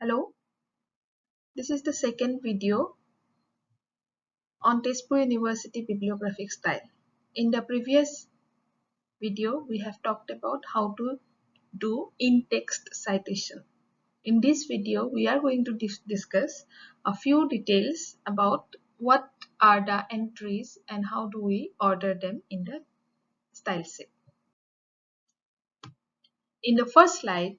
Hello, this is the second video on TU University Bibliographic Style. In the previous video, we have talked about how to do in-text citation. In this video, we are going to discuss a few details about what are the entries and how do we order them in the style sheet. In the first slide,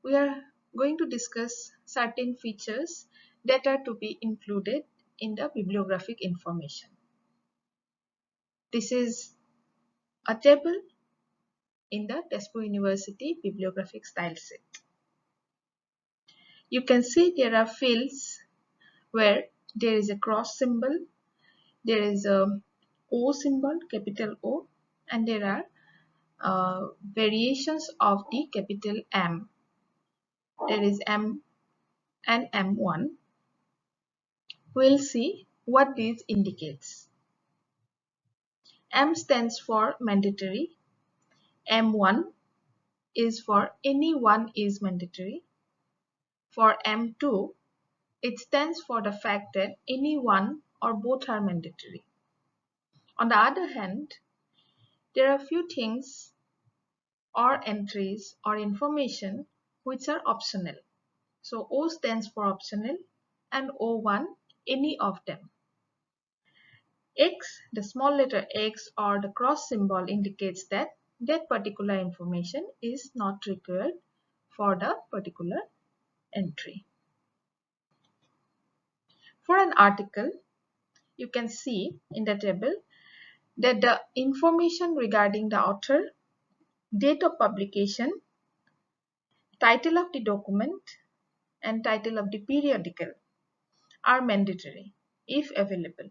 we are going to discuss certain features that are to be included in the bibliographic information. This is a table in the TU University Bibliographic Style Sheet. You can see there are fields where there is a cross symbol, there is a O symbol, capital O, and there are variations of the capital M. There is M and M1. We'll see what this indicates. M stands for mandatory. M1 is for any one is mandatory. For M2, it stands for the fact that any one or both are mandatory. On the other hand, there are few things or entries or information which are optional. So O stands for optional and O1 any of them. X, the small letter X or the cross symbol indicates that that particular information is not required for the particular entry. For an article, you can see in the table that the information regarding the author, date of publication, title of the document, and title of the periodical are mandatory if available.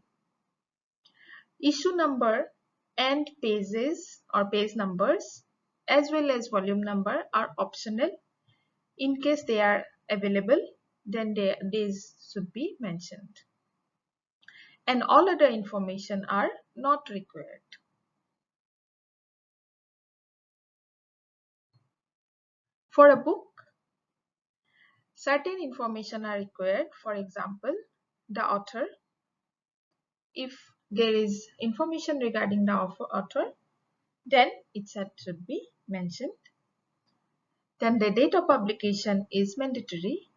Issue number and pages or page numbers as well as volume number are optional. In case they are available, then these should be mentioned. And all other information are not required. For a book, certain information are required. For example, the author. If there is information regarding the author, then it should be mentioned. Then the date of publication is mandatory.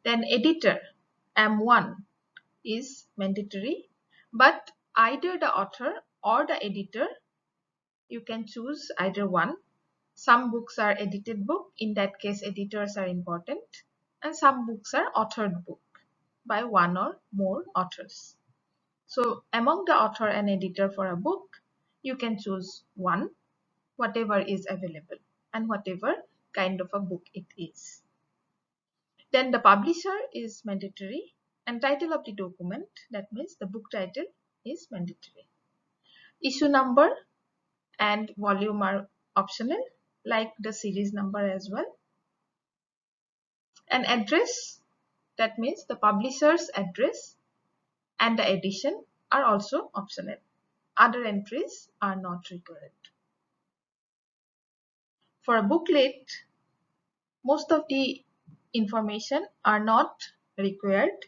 Then editor, M1 is mandatory, but either the author or the editor, you can choose either one. Some books are edited book, in that case editors are important, and some books are authored book by one or more authors. So among the author and editor for a book, you can choose one, whatever is available and whatever kind of a book it is. Then the publisher is mandatory and title of the document, that means the book title, is mandatory. Issue number and volume are optional, like the series number as well. And address, that means the publisher's address and the edition are also optional. Other entries are not required. For a booklet, most of the information are not required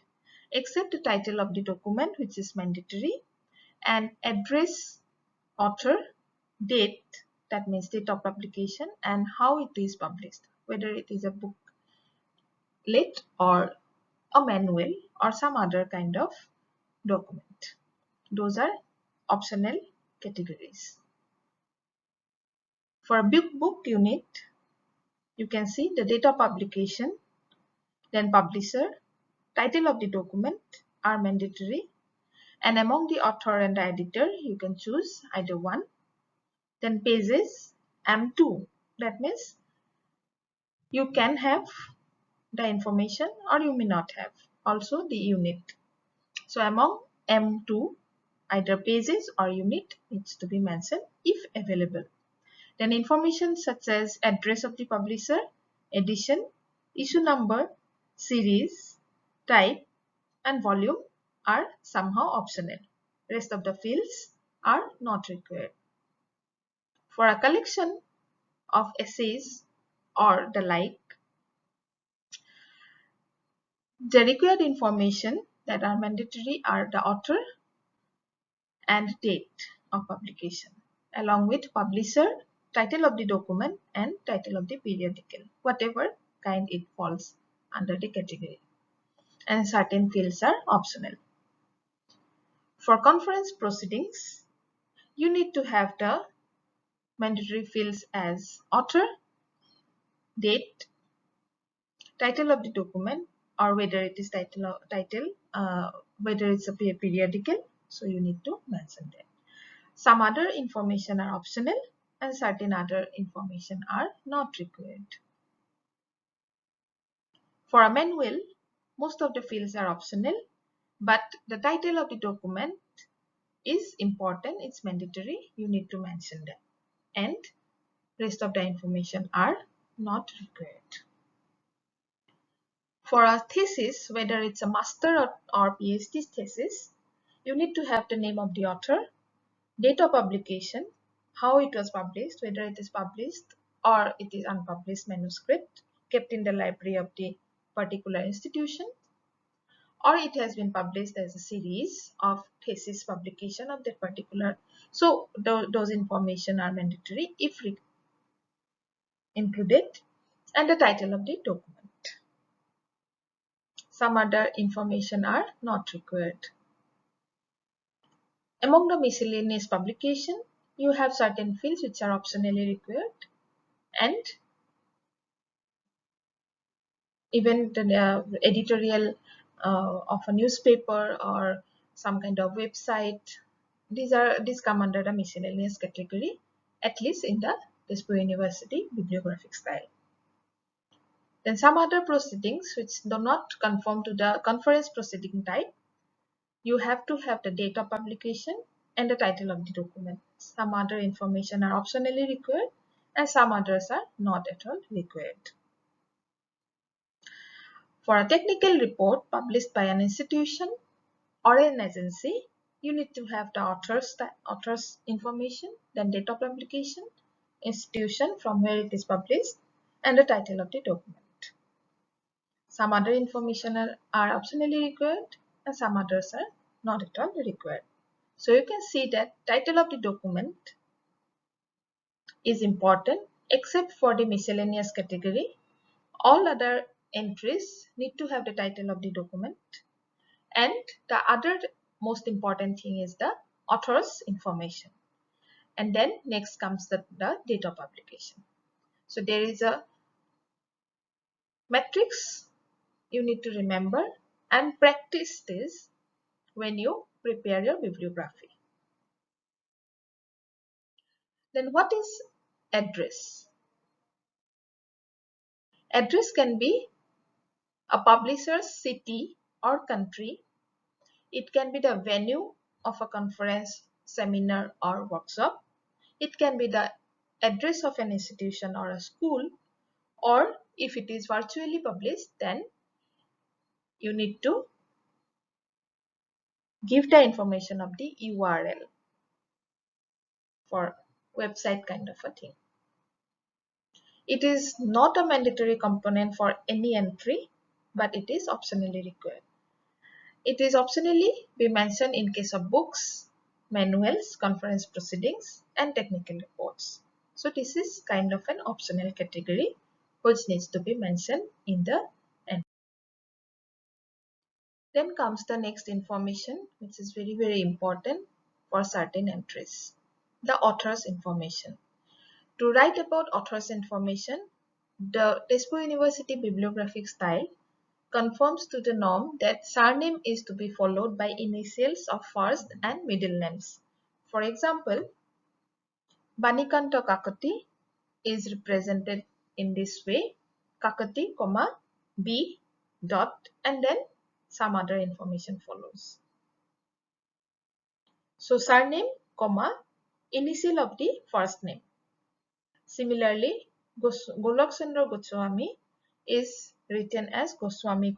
except the title of the document, which is mandatory, and address, author, date, that means date of publication, and how it is published, whether it is a booklet or a manual or some other kind of document. Those are optional categories. For a book unit, you can see the date of publication, then publisher, title of the document are mandatory, and among the author and the editor, you can choose either one. Then pages, M2, that means you can have the information or you may not have. Also the unit. So among M2, either pages or unit needs to be mentioned if available. Then information such as address of the publisher, edition, issue number, series, type, and volume are somehow optional. Rest of the fields are not required. For a collection of essays or the like, The required information that are mandatory are the author and date of publication, along with publisher, title of the document, and title of the periodical, whatever kind it falls under the category. And certain fields are optional. For conference proceedings, you need to have the mandatory fields as author, date, title of the document, or whether it is whether it's a periodical, so you need to mention that. Some other information are optional and certain other information are not required. For a manual, most of the fields are optional, but the title of the document is important, it's mandatory, you need to mention that. And rest of the information are not required. For a thesis, whether it's a master or PhD thesis, you need to have the name of the author, date of publication, how it was published, whether it is published or it is unpublished manuscript kept in the library of the particular institution, or it has been published as a series of thesis publication of that particular. So those information are mandatory if included, and the title of the document. Some other information are not required. Among the miscellaneous publication, you have certain fields which are optionally required, and even the editorial of a newspaper or some kind of website, these come under the miscellaneous category, at least in the TU University Bibliographic Style. Then some other proceedings which do not conform to the conference proceeding type, you have to have the date of publication and the title of the document. Some other information are optionally required and some others are not at all required. For a technical report published by an institution or an agency, you need to have the author's information, then date of publication, institution from where it is published, and the title of the document. Some other information are optionally required and some others are not at all required. So you can see that title of the document is important except for the miscellaneous category. All other entries need to have the title of the document, and the other most important thing is the author's information, and then next comes the date of publication. So there is a matrix you need to remember and practice this when you prepare your bibliography. Then what is address? Address can be a publisher's city or country. It can be the venue of a conference, seminar or workshop. It can be the address of an institution or a school, or if it is virtually published, then you need to give the information of the URL for website kind of a thing. It is not a mandatory component for any entry, but it is optionally required. It is optionally be mentioned in case of books, manuals, conference proceedings, and technical reports. So this is kind of an optional category which needs to be mentioned in the entry. Then comes the next information, which is very important for certain entries, the author's information. To write about author's information, the TU University Bibliographic Style conforms to the norm that surname is to be followed by initials of first and middle names. For example, Banikanta Kakati is represented in this way, Kakati, B dot, and then some other information follows. So surname, initial of the first name. Similarly, Golok Chandra Goswami is written as Goswami,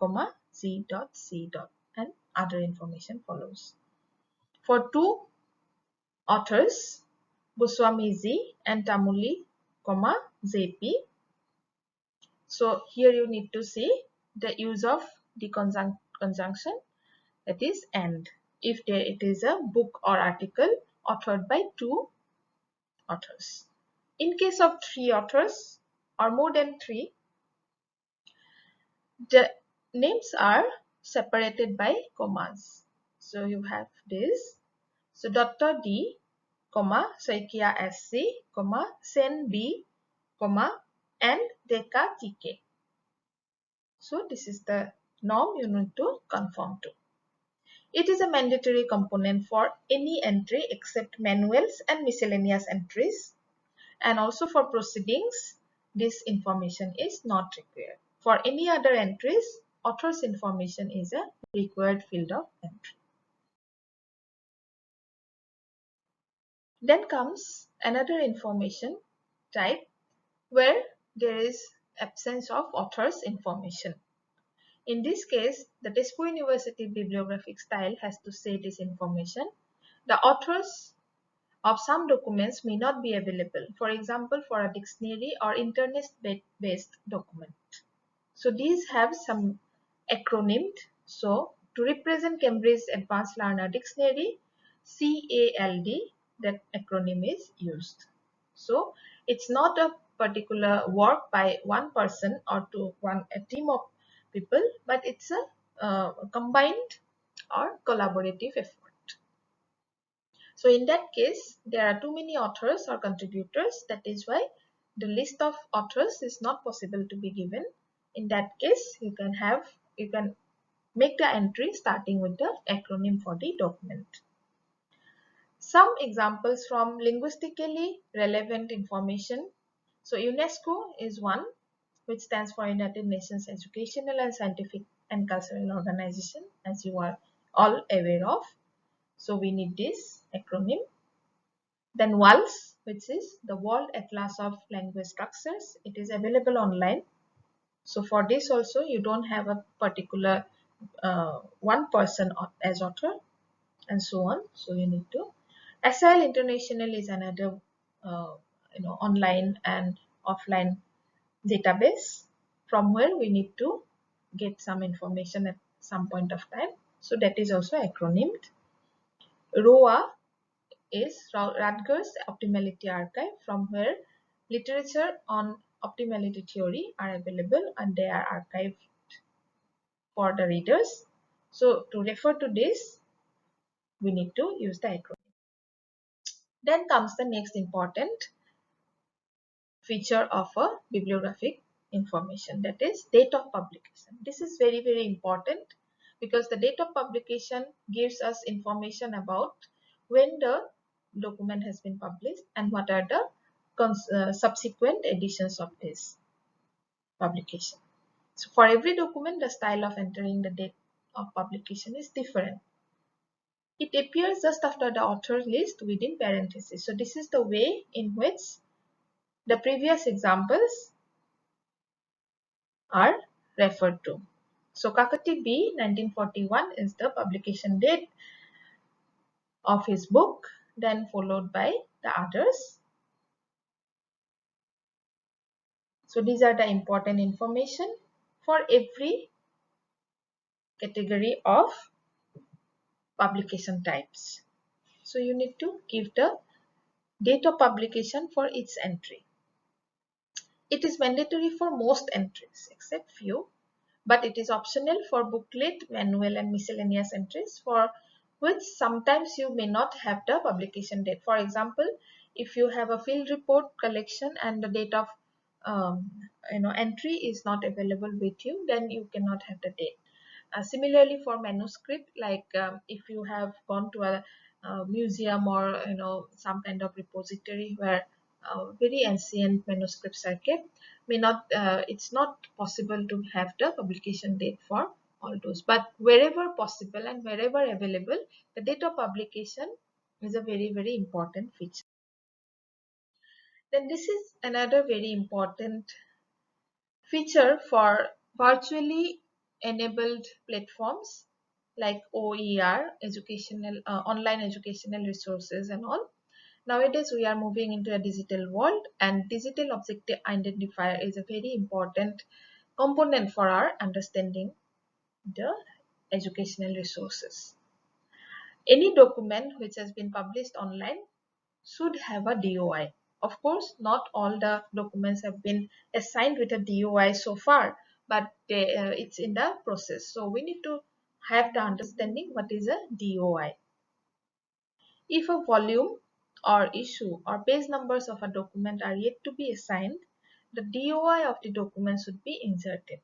C dot C dot, and other information follows. For two authors, Goswami Z and Tamuli, JP. So here you need to see the use of the conjunction, that is and, if it is a book or article authored by two authors. In case of three authors or more than three, the names are separated by commas. So you have this. So Dr. D, comma, Saikia SC, comma, Sen B, comma, and Deka TK. So this is the norm you need to conform to. It is a mandatory component for any entry except manuals and miscellaneous entries, and also for proceedings this information is not required. For any other entries, author's information is a required field of entry. Then comes another information type where there is absence of author's information. In this case, the Tesuku University bibliographic style has to say this information. The authors of some documents may not be available, for example, for a dictionary or internet-based document. So these have some acronymed. So to represent Cambridge Advanced Learner Dictionary, CALD, that acronym is used. So it's not a particular work by one person or a team of people, but it's a combined or collaborative effort. So in that case, there are too many authors or contributors. That is why the list of authors is not possible to be given. In that case, you can make the entry starting with the acronym for the document. Some examples from linguistically relevant information. So UNESCO is one, which stands for United Nations Educational and Scientific and Cultural Organization, as you are all aware of. So we need this acronym. Then WALS, which is the World Atlas of Language Structures. It is available online. So for this also you don't have a particular one person as author and so on. So you need to. SIL International is another online and offline database from where we need to get some information at some point of time. So that is also acronymed. ROA is Rutgers Optimality Archive, from where literature on optimality theory are available and they are archived for the readers. So to refer to this, we need to use the acronym. Then comes the next important feature of a bibliographic information, that is date of publication. This is very, very important because the date of publication gives us information about when the document has been published and what are the subsequent editions of this publication. So for every document, the style of entering the date of publication is different. It appears just after the author list within parentheses. So this is the way in which the previous examples are referred to. So Kakati B 1941 is the publication date of his book, then followed by the others. So these are the important information for every category of publication types. So you need to give the date of publication for each entry. It is mandatory for most entries except few, but it is optional for booklet, manual and miscellaneous entries, for which sometimes you may not have the publication date. For example, if you have a field report collection and the date of entry is not available with you, then you cannot have the date. Similarly for manuscript, like if you have gone to a museum or some kind of repository where very ancient manuscripts are kept, it's not possible to have the publication date for all those, but wherever possible and wherever available, the date of publication is a very, very important feature. Then this is another very important feature for virtually enabled platforms like OER, educational online educational resources and all. Nowadays we are moving into a digital world, and digital object identifier is a very important component for our understanding the educational resources. Any document which has been published online should have a DOI. Of course, not all the documents have been assigned with a DOI so far, but it's in the process. So we need to have the understanding what is a DOI. If a volume or issue or page numbers of a document are yet to be assigned, the DOI of the document should be inserted.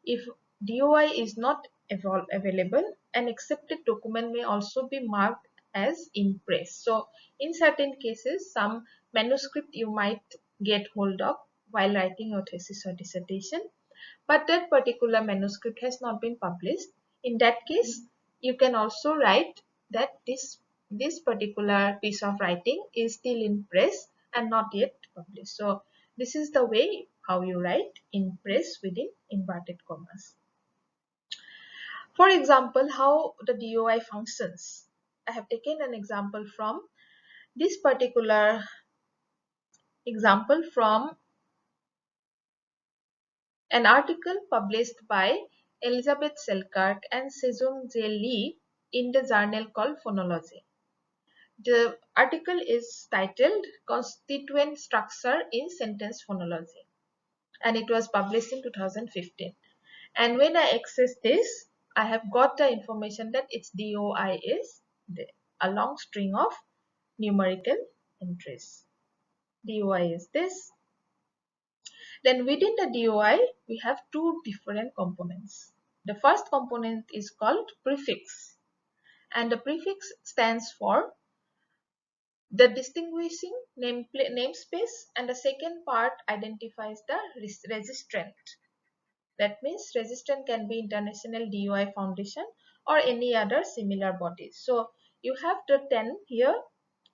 If DOI is not available, an accepted document may also be marked as in press. So in certain cases, some manuscript you might get hold of while writing your thesis or dissertation, but that particular manuscript has not been published. In that case, you can also write that this particular piece of writing is still in press and not yet published. So this is the way how you write in press within inverted commas. For example, how the DOI functions. I have taken an example from this particular example from an article published by Elizabeth Selkirk and Sejong J. Lee in the journal called Phonology. The article is titled Constituent Structure in Sentence Phonology, and it was published in 2015. And when I access this, I have got the information that its DOI is a long string of numerical entries. DOI is this. Then within the DOI, we have two different components. The first component is called prefix, and the prefix stands for the distinguishing namespace, and the second part identifies the registrant. That means registrant can be International DOI Foundation or any other similar bodies. So you have the 10 here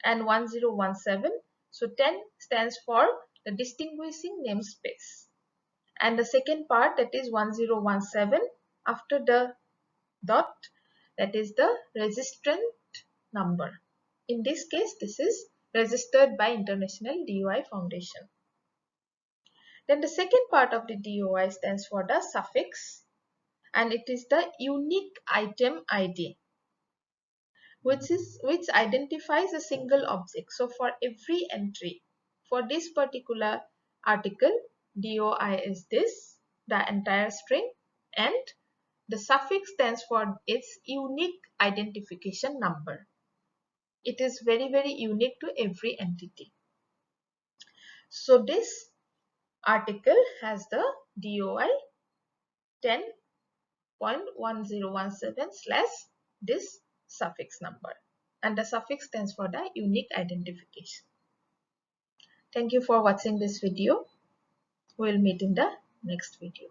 and 1017. So 10 stands for the distinguishing namespace. And the second part, that is 1017, after the dot, that is the registrant number. In this case, this is registered by International DOI Foundation. Then the second part of the DOI stands for the suffix, and it is the unique item ID, which identifies a single object. So for every entry for this particular article, DOI is this, the entire string, and the suffix stands for its unique identification number. It is very, very unique to every entity. So this article has the DOI 10.1017 / this suffix number, and the suffix stands for the unique identification. Thank you for watching this video. We will meet in the next video.